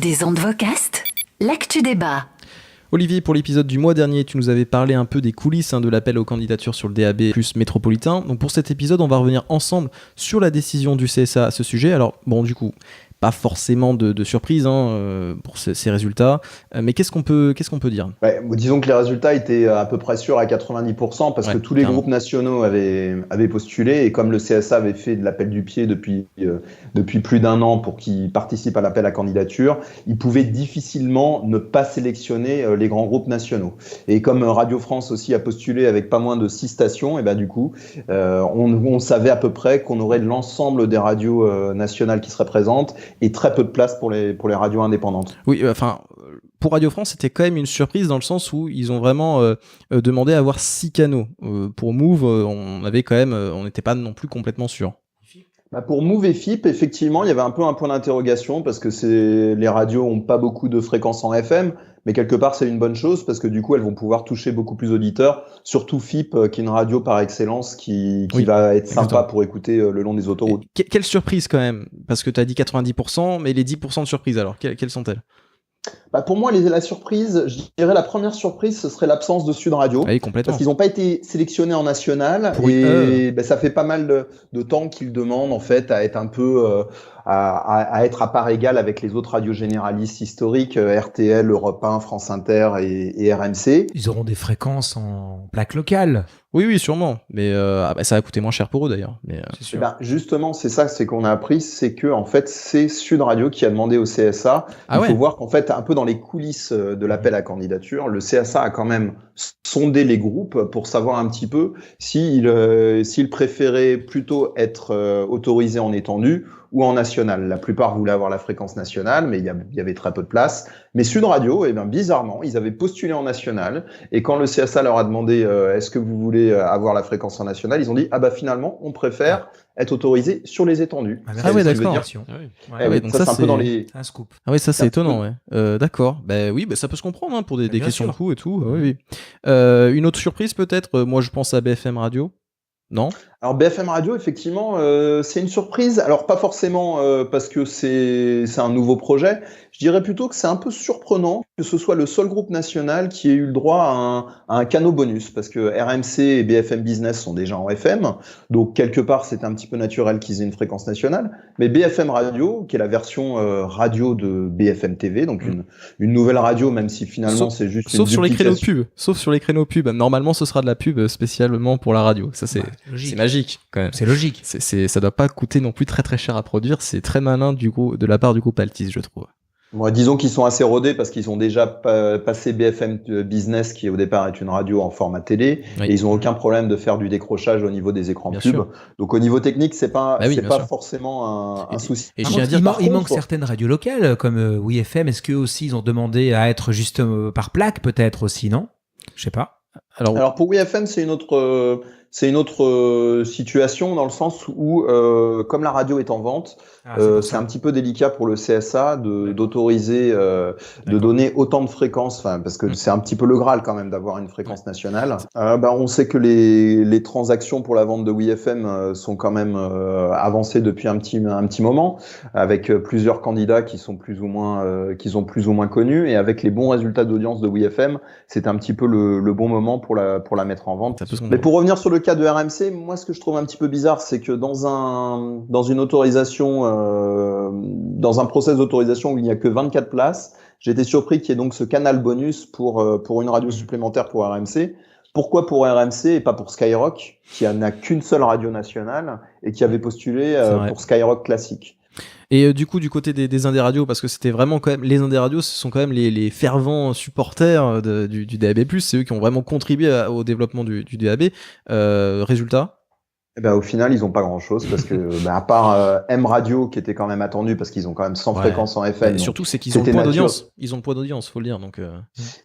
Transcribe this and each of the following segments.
Des ondes vocastes, l'actu débat. Olivier, pour l'épisode du mois dernier, tu nous avais parlé un peu des coulisses de l'appel aux candidatures sur le DAB+ métropolitain. Donc pour cet épisode, on va revenir ensemble sur la décision du CSA à ce sujet. Alors bon, du coup, pas forcément de surprise pour ces résultats, mais qu'est-ce qu'on peut dire ? Disons que les résultats étaient à peu près sûrs à 90% parce que tous les groupes nationaux avaient postulé, et comme le CSA avait fait de l'appel du pied depuis plus d'un an pour qu'ils participent à l'appel à candidature, ils pouvaient difficilement ne pas sélectionner les grands groupes nationaux. Et comme Radio France aussi a postulé avec pas moins de 6 stations, et du coup, on savait à peu près qu'on aurait l'ensemble des radios nationales qui seraient présentes et très peu de place pour les radios indépendantes. Oui, pour Radio France, c'était quand même une surprise dans le sens où ils ont vraiment demandé à avoir 6 canaux. Pour Move, on n'était pas non plus complètement sûr. Pour Move et FIP, effectivement, il y avait un peu un point d'interrogation parce que les radios ont pas beaucoup de fréquences en FM, mais quelque part c'est une bonne chose parce que du coup elles vont pouvoir toucher beaucoup plus d'auditeurs, surtout FIP qui est une radio par excellence qui va être sympa pour écouter le long des autoroutes. Quelle surprise quand même, parce que tu as dit 90%, mais les 10% de surprise alors, quelles sont-elles ? Pour moi, la surprise, je dirais la première surprise, ce serait l'absence de Sud Radio. Oui, complètement. Parce qu'ils n'ont pas été sélectionnés en national ça fait pas mal de temps qu'ils demandent en fait à être un peu à être à part égale avec les autres radios généralistes historiques, RTL, Europe 1, France Inter et RMC. Ils auront des fréquences en plaque locale. Oui, sûrement. Mais ça va coûter moins cher pour eux d'ailleurs. Mais, c'est sûr. Justement, c'est qu'on a appris, c'est que en fait, c'est Sud Radio qui a demandé au CSA. Il faut voir qu'en fait, un peu dans les coulisses de l'appel à candidature, le CSA a quand même sondé les groupes pour savoir un petit peu s'ils préféraient plutôt être autorisés en étendue ou en national. La plupart voulaient avoir la fréquence nationale, mais il y avait très peu de place. Mais Sud Radio, bizarrement, ils avaient postulé en national, et quand le CSA leur a demandé est-ce que vous voulez avoir la fréquence en national, ils ont dit finalement on préfère être autorisé sur les étendues. D'accord. Donc ça c'est un peu dans les... un scoop. Ah oui, ça c'est étonnant, ouais. D'accord. Ça peut se comprendre pour des questions de coût et tout. Oui. Une autre surprise peut-être, moi je pense à BFM Radio. Non. Alors BFM Radio, effectivement, c'est une surprise. Alors pas forcément parce que c'est un nouveau projet. Je dirais plutôt que c'est un peu surprenant que ce soit le seul groupe national qui ait eu le droit à un canal bonus, parce que RMC et BFM Business sont déjà en FM, donc quelque part c'est un petit peu naturel qu'ils aient une fréquence nationale. Mais BFM Radio, qui est la version radio de BFM TV, donc une nouvelle radio, même si finalement c'est juste une duplication. Sauf sur les créneaux pub. Normalement, ce sera de la pub spécialement pour la radio. Ça c'est magique quand même. C'est logique. Ça doit pas coûter non plus très très cher à produire. C'est très malin de la part du groupe Altis, je trouve. Disons qu'ils sont assez rodés parce qu'ils ont déjà passé BFM Business, qui au départ est une radio en format télé, et ils ont aucun problème de faire du décrochage au niveau des écrans pub. Donc au niveau technique, c'est pas forcément un souci. Et il manque certaines radios locales comme WeFM. Est-ce qu'eux aussi ils ont demandé à être juste par plaque peut-être aussi, non ? Je sais pas. Alors pour WeFM, c'est une autre situation, dans le sens où comme la radio est en vente, c'est un petit peu délicat pour le CSA d'autoriser de donner autant de fréquences, parce que c'est un petit peu le Graal quand même d'avoir une fréquence nationale. On sait que les transactions pour la vente de WeFM sont quand même avancées depuis un petit moment, avec plusieurs candidats qui sont plus ou moins connus, et avec les bons résultats d'audience de WeFM, c'est un petit peu le bon moment pour la mettre en vente. Mais pour revenir sur le cas de RMC, moi ce que je trouve un petit peu bizarre, c'est que dans une autorisation, dans un process d'autorisation où il n'y a que 24 places, j'ai été surpris qu'il y ait donc ce canal bonus pour une radio supplémentaire pour RMC. Pourquoi pour RMC et pas pour Skyrock, qui n'a qu'une seule radio nationale et qui avait postulé pour Skyrock classique? Et du coup, du côté des indés radios, parce que c'était vraiment quand même, les indés radios, ce sont quand même les fervents supporters du DAB+, c'est eux qui ont vraiment contribué au développement du DAB. Résultat ? Au final, ils ont pas grand-chose parce que, à part M Radio qui était quand même attendu parce qu'ils ont quand même 100 fréquences en FM. Et surtout, c'est qu'ils ont le point d'audience. Ils ont le point d'audience, faut le dire. Donc.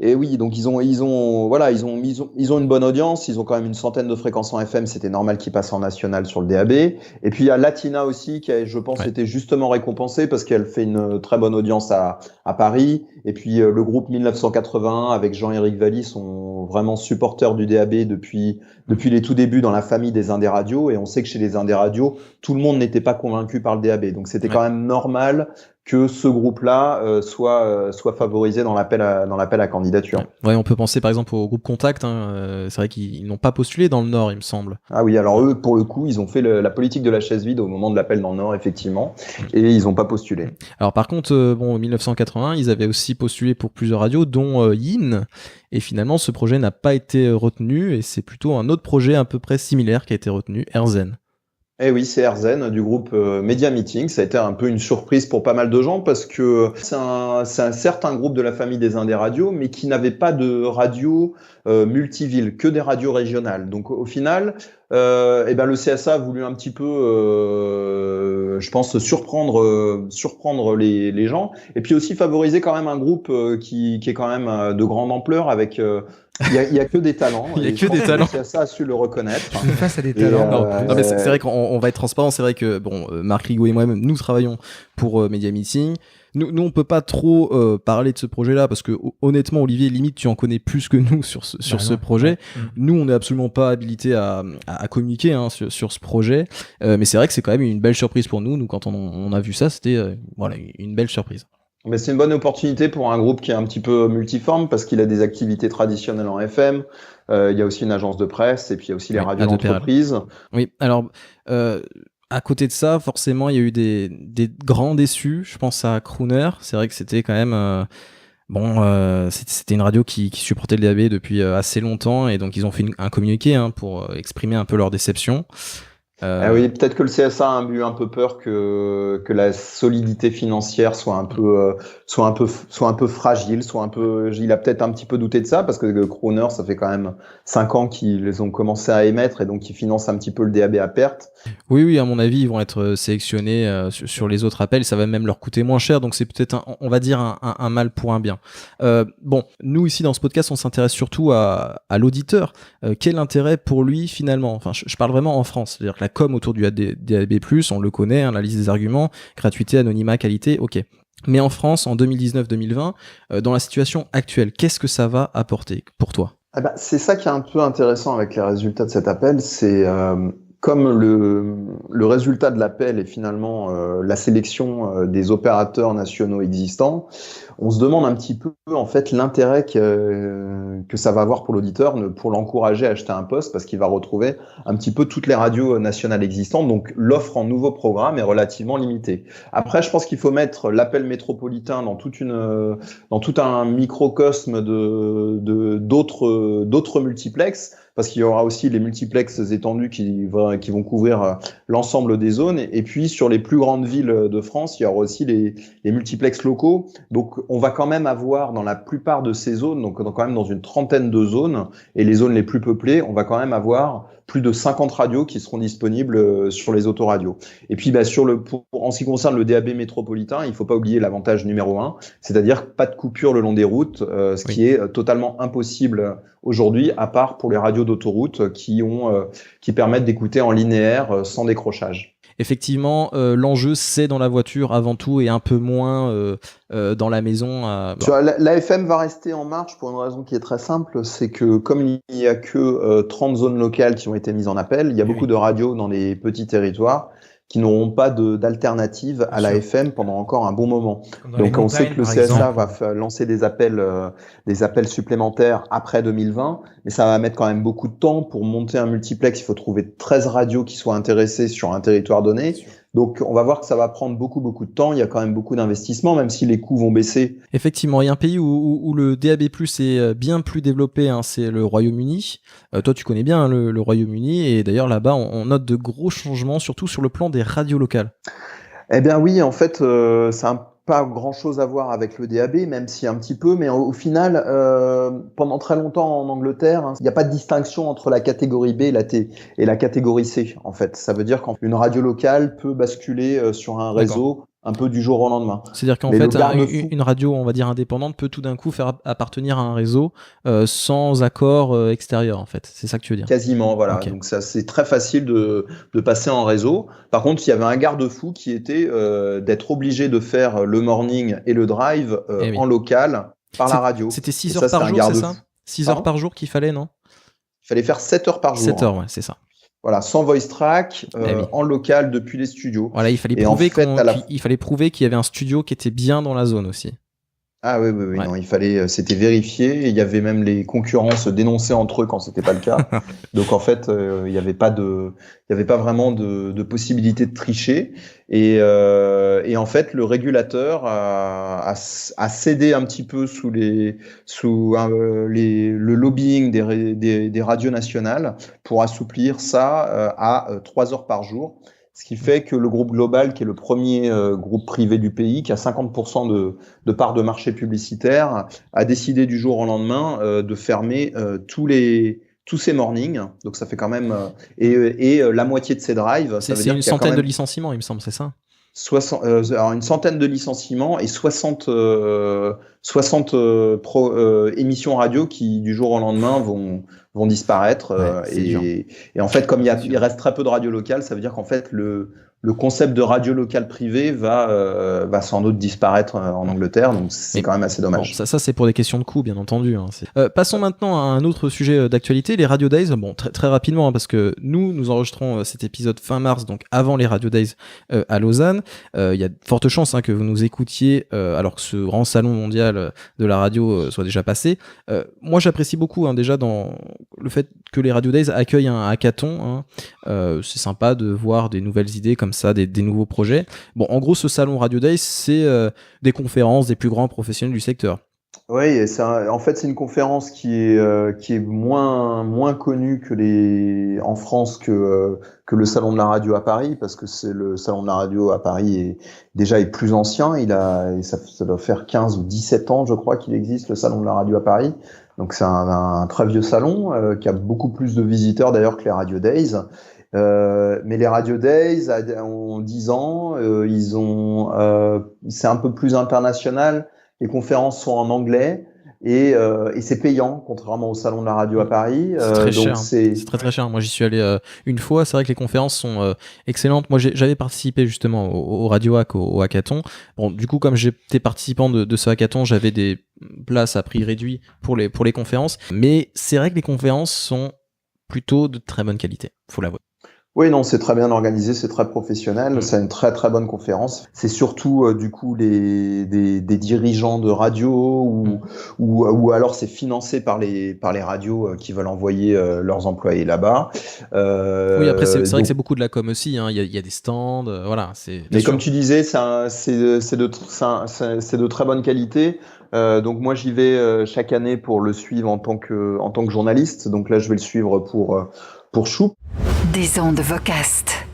Et oui, donc ils ont une bonne audience. Ils ont quand même une centaine de fréquences en FM. C'était normal qu'ils passent en national sur le DAB. Et puis il y a Latina aussi qui a, je pense, été justement récompensée parce qu'elle fait une très bonne audience à Paris. Et puis le groupe 1981 avec Jean-Éric Valli sont vraiment supporters du DAB depuis les tout débuts dans la famille des indés radios. Et on sait que chez les indés radios, tout le monde n'était pas convaincu par le DAB. Donc c'était quand même normal que ce groupe-là soit favorisé dans l'appel à candidature. Ouais, on peut penser par exemple au groupe Contact. C'est vrai qu'ils n'ont pas postulé dans le Nord, il me semble. Ah oui, alors eux, pour le coup, ils ont fait la politique de la chaise vide au moment de l'appel dans le Nord, effectivement, et ils n'ont pas postulé. Alors par contre, en 1980, ils avaient aussi postulé pour plusieurs radios, dont Yin, et finalement ce projet n'a pas été retenu, et c'est plutôt un autre projet à peu près similaire qui a été retenu, RZN. Eh oui, c'est RZN du groupe Media Meeting. Ça a été un peu une surprise pour pas mal de gens parce que c'est un certain groupe de la famille des Indes radios, mais qui n'avait pas de radio multiville, que des radios régionales. Donc au final, le CSA a voulu un petit peu, je pense, surprendre les gens, et puis aussi favoriser quand même un groupe qui est quand même de grande ampleur avec il y a que des talents. Il y a que des talents. Le CSA a su le reconnaître. Face à des talents. Non, mais c'est vrai qu'on va être transparent. C'est vrai que Marc Rigaud et moi-même, nous travaillons pour Media Meeting. Nous, on peut pas trop parler de ce projet-là parce que honnêtement, Olivier, limite, tu en connais plus que nous sur ce projet. Ouais. Nous, on n'est absolument pas habilité à communiquer sur ce projet. Mais c'est vrai que c'est quand même une belle surprise pour nous. Nous, quand on a vu ça, c'était une belle surprise. Mais c'est une bonne opportunité pour un groupe qui est un petit peu multiforme parce qu'il a des activités traditionnelles en FM. Il y a aussi une agence de presse et puis il y a aussi les radios d'entreprise. Oui, alors à côté de ça, forcément, il y a eu des grands déçus. Je pense à Crooner. C'est vrai que c'était quand même c'était une radio qui supportait le DAB depuis assez longtemps, et donc ils ont fait un communiqué pour exprimer un peu leur déception. Oui, peut-être que le CSA a eu un peu peur que la solidité financière soit un peu fragile, il a peut-être un petit peu douté de ça parce que Crooner, ça fait quand même 5 ans qu'ils ont commencé à émettre et donc ils financent un petit peu le DAB à perte. Oui, à mon avis, ils vont être sélectionnés sur les autres appels, ça va même leur coûter moins cher, donc c'est peut-être on va dire un mal pour un bien. Nous ici dans ce podcast, on s'intéresse surtout à l'auditeur. Quel intérêt pour lui finalement? Enfin, je parle vraiment en France, c'est-à-dire que la com autour du DAB+, on le connaît, la liste des arguments, gratuité, anonymat, qualité, ok. Mais en France, en 2019-2020, dans la situation actuelle, qu'est-ce que ça va apporter pour toi? C'est ça qui est un peu intéressant avec les résultats de cet appel, c'est comme le résultat de l'appel est finalement la sélection des opérateurs nationaux existants, on se demande un petit peu en fait l'intérêt que ça va avoir pour l'auditeur, pour l'encourager à acheter un poste, parce qu'il va retrouver un petit peu toutes les radios nationales existantes. Donc l'offre en nouveaux programmes est relativement limitée. Après, je pense qu'il faut mettre l'appel métropolitain dans tout un microcosme d'autres multiplexes, parce qu'il y aura aussi les multiplexes étendus qui vont couvrir l'ensemble des zones. Et puis, sur les plus grandes villes de France, il y aura aussi les multiplexes locaux. Donc, on va quand même avoir dans la plupart de ces zones, donc quand même dans une trentaine de zones, et les zones les plus peuplées, on va quand même avoir plus de 50 radios qui seront disponibles sur les autoradios. Et puis, en ce qui concerne le DAB métropolitain, il ne faut pas oublier l'avantage numéro 1, c'est-à-dire pas de coupure le long des routes, qui est totalement impossible aujourd'hui, à part pour les radios d'autoroute qui permettent d'écouter en linéaire sans décrochage. Effectivement, l'enjeu c'est dans la voiture avant tout et un peu moins dans la maison. L'AFM va rester en marche pour une raison qui est très simple, c'est que comme il n'y a que 30 zones locales qui ont été mises en appel, il y a beaucoup de radios dans les petits territoires qui n'auront pas d'alternative à l'AFM pendant encore un bon moment. Donc on sait que le CSA va lancer des appels supplémentaires après 2020, mais ça va mettre quand même beaucoup de temps pour monter un multiplex. Il faut trouver 13 radios qui soient intéressées sur un territoire donné. Donc on va voir que ça va prendre beaucoup de temps. Il y a quand même beaucoup d'investissements, même si les coûts vont baisser. Effectivement, il y a un pays où le DAB+ est bien plus développé, c'est le Royaume-Uni. Toi, tu connais bien le Royaume-Uni, et d'ailleurs là-bas, on note de gros changements, surtout sur le plan des radios locales. Eh bien oui, en fait, ça pas grand-chose à voir avec le DAB, même si un petit peu, mais au final, pendant très longtemps en Angleterre, il n'y a pas de distinction entre la catégorie B et la catégorie C, en fait. Ça veut dire qu'une radio locale peut basculer sur un réseau un peu du jour au lendemain. C'est-à-dire qu'en fait, une radio, on va dire indépendante, peut tout d'un coup faire appartenir à un réseau sans accord extérieur, en fait. C'est ça que tu veux dire? Quasiment, voilà. Okay. Donc ça, c'est très facile de passer en réseau. Par contre, il y avait un garde-fou qui était d'être obligé de faire le morning et le drive en local par la radio. C'était 6 heures par jour, c'est ça? 6 heures par jour qu'il fallait, non? Il fallait faire 7 heures par jour. 7 heures, ouais, c'est ça. Voilà, sans voice track, oui. en local depuis les studios. Voilà, il fallait prouver qu'il y avait un studio qui était bien dans la zone aussi. Ah oui, Ouais. non, c'était vérifié. Et il y avait même les concurrents se dénonçaient entre eux quand c'était pas le cas. Donc en fait, il y avait pas vraiment de possibilité de tricher. Et en fait, le régulateur a cédé un petit peu sous le lobbying des radios nationales pour assouplir ça à 3 heures par jour. Ce qui fait que le groupe Global, qui est le premier groupe privé du pays, qui a 50% de part de marché publicitaire, a décidé du jour au lendemain de fermer tous ses mornings. Donc ça fait quand même la moitié de ses drives. Ça veut C'est dire une qu'il y a quand centaine de même licenciements, il me semble, c'est ça? alors une centaine de licenciements et 60 émissions radio qui du jour au lendemain vont disparaître. Et en fait, comme il reste très peu de radio locale, ça veut dire qu'en fait le concept de radio locale privée va sans doute disparaître en Angleterre, donc c'est quand même assez dommage. Bon, ça c'est pour des questions de coût, bien entendu. Hein. Passons maintenant à un autre sujet d'actualité, les Radio Days. Bon, très rapidement, hein, parce que nous enregistrons cet épisode fin mars, donc avant les Radio Days à Lausanne. Il y a de fortes chances que vous nous écoutiez alors que ce grand salon mondial de la radio soit déjà passé. Moi, j'apprécie beaucoup déjà dans le fait que les Radio Days accueillent un hackathon. Hein. C'est sympa de voir des nouvelles idées comme ça, des nouveaux projets. Bon, en gros, ce salon Radio Days, c'est des conférences des plus grands professionnels du secteur. Oui, en fait, c'est une conférence qui est moins connue en France que le salon de la radio à Paris, parce que c'est le salon de la radio à Paris est plus ancien. Ça doit faire 15 ou 17 ans, je crois, qu'il existe le salon de la radio à Paris. Donc c'est un très vieux salon qui a beaucoup plus de visiteurs d'ailleurs que les Radio Days. Mais les Radio Days ont 10 ans, c'est un peu plus international. Les conférences sont en anglais et c'est payant, contrairement au salon de la radio à Paris. C'est très donc cher. C'est très cher. Moi, j'y suis allé une fois. C'est vrai que les conférences sont excellentes. Moi, j'avais participé justement au Radio Hack, au hackathon. Bon, du coup, comme j'étais participant de ce hackathon, j'avais des places à prix réduit pour les conférences. Mais c'est vrai que les conférences sont plutôt de très bonne qualité, faut l'avouer. Oui, non, c'est très bien organisé, c'est très professionnel, c'est une très très bonne conférence. C'est surtout du coup des dirigeants de radio ou alors c'est financé par les radios qui veulent envoyer leurs employés là-bas. Oui, après c'est vrai que c'est beaucoup de la com aussi. Hein. Il y a des stands, voilà. Mais comme tu disais, c'est de très bonne qualité. Donc moi j'y vais chaque année pour le suivre en tant que journaliste. Donc là je vais le suivre pour Choup. Des ondes Vocast.